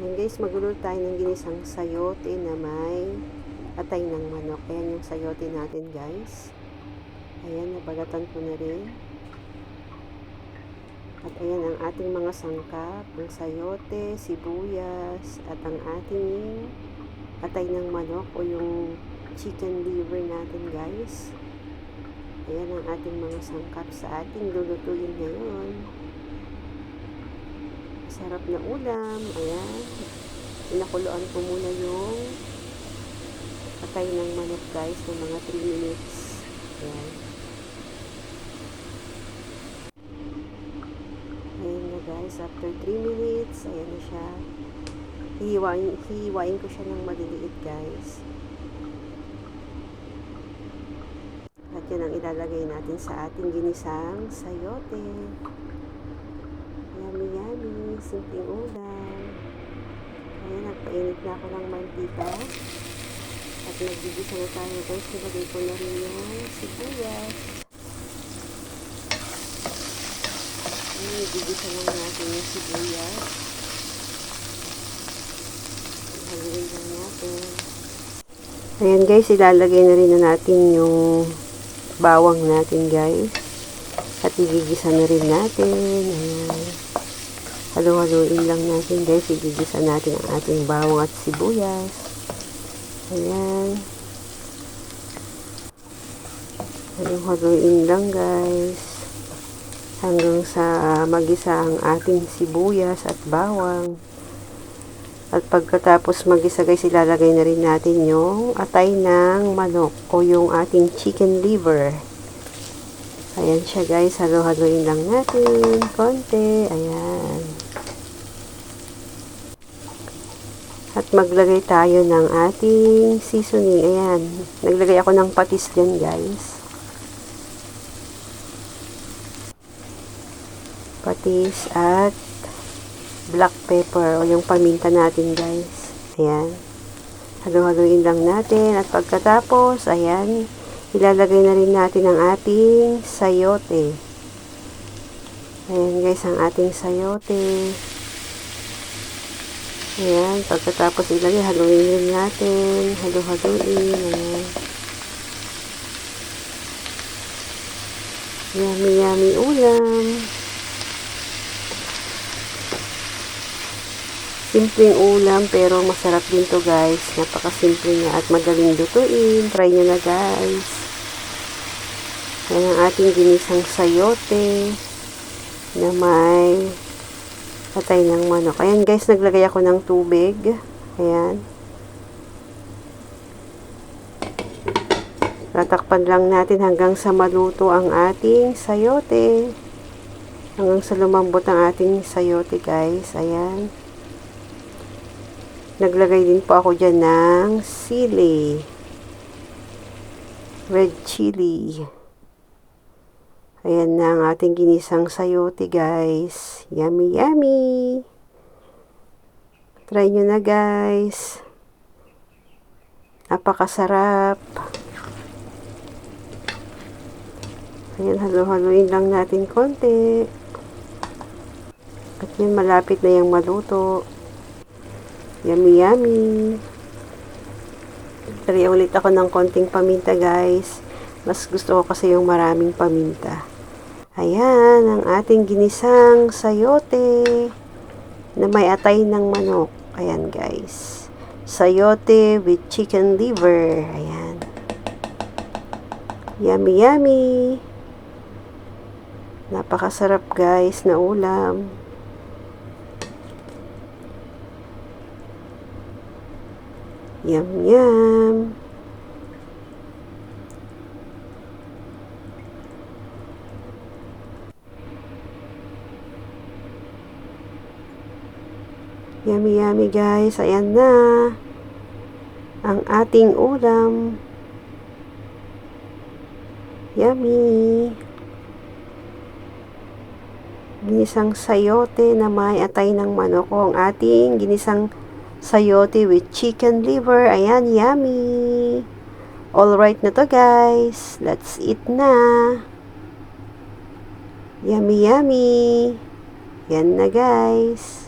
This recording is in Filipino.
Ayan guys, magluluto tayo ng ginisang sayote na may atay ng manok. Ayan yung sayote natin guys. Ayan, nabalatan ko na rin. At ayan ang ating mga sangkap, ang sayote, sibuyas, at ang ating atay ng manok o yung chicken liver natin guys. Ayan ang ating mga sangkap sa ating lulutuin ngayon. Sarap na ulam. Ayan. Pinakuluan ko muna yung atay ng manok guys ng mga 3 minutes. Ayan. Ayan na guys. After 3 minutes, ayan na siya. Hihiwain ko siya ng maliliit guys. At yan ang ilalagay natin sa ating ginisang sayote. Yummy yummy, simpleng ulam. Ayan, nagpainit na ako ng mantika. At naggigisa na tayo guys. Nilagay ko na rin yung sibuyas. Ayan, naggigisa lang natin yung sibuyas. Haluin lang natin. Ayan guys, ilalagay na rin na natin yung bawang natin guys. At igigisa na rin natin. Ayan. Halu-haluin lang natin guys. Igigisa natin ang ating bawang at sibuyas. Ayan. Halu-haluin lang guys. Hanggang sa magisa ang ating sibuyas at bawang. At pagkatapos magisa guys, ilalagay na rin natin yung atay ng manok o yung ating chicken liver. Ayan siya guys, halo-haloin lang natin konti. Ayan. At maglagay tayo ng ating seasoning. Ayan, naglagay ako ng patis dyan guys. Patis at black pepper o yung paminta natin guys. Ayan. Halo-haloin lang natin at pagkatapos, ayan, ilalagay na rin natin ang ating sayote. Ayan guys, ang ating sayote. Ayan, pagkatapos ilagay, haluin rin natin. Halu-haluin. Ayan. Yummy yummy ulam. Simpleng ulam pero masarap din to guys. Napakasimple niya at madaling lutuin. Try nyo na guys. Ayan ang ating ginisang sayote na may atay ng manok. Ayan guys, naglagay ako ng tubig. Ayan. Tatakpan lang natin hanggang sa maluto ang ating sayote. Hanggang sa lumambot ang ating sayote guys. Ayan. Naglagay din po ako dyan ng sili. Red chili. Ayan na ang ating ginisang sayote guys. Yummy yummy. Try nyo na guys. Napakasarap. Ayan, halo-haloin lang natin konti. At yun, malapit na yung maluto. Yummy yummy. Try ulit ako ng konting paminta guys. Mas gusto ko kasi yung maraming paminta. Ayan, ang ating ginisang sayote na may atay ng manok. Ayan guys. Sayote with chicken liver. Ayan. Yummy yummy. Napakasarap guys na ulam. Yum yum. Yummy yummy guys. Ayan na ang ating ulam. Yummy. Ginisang sayote na may atay ng manok o ang ating ginisang sayote with chicken liver. Ayan, yummy. Alright na to guys. Let's eat na. Yummy yummy. Yan na guys.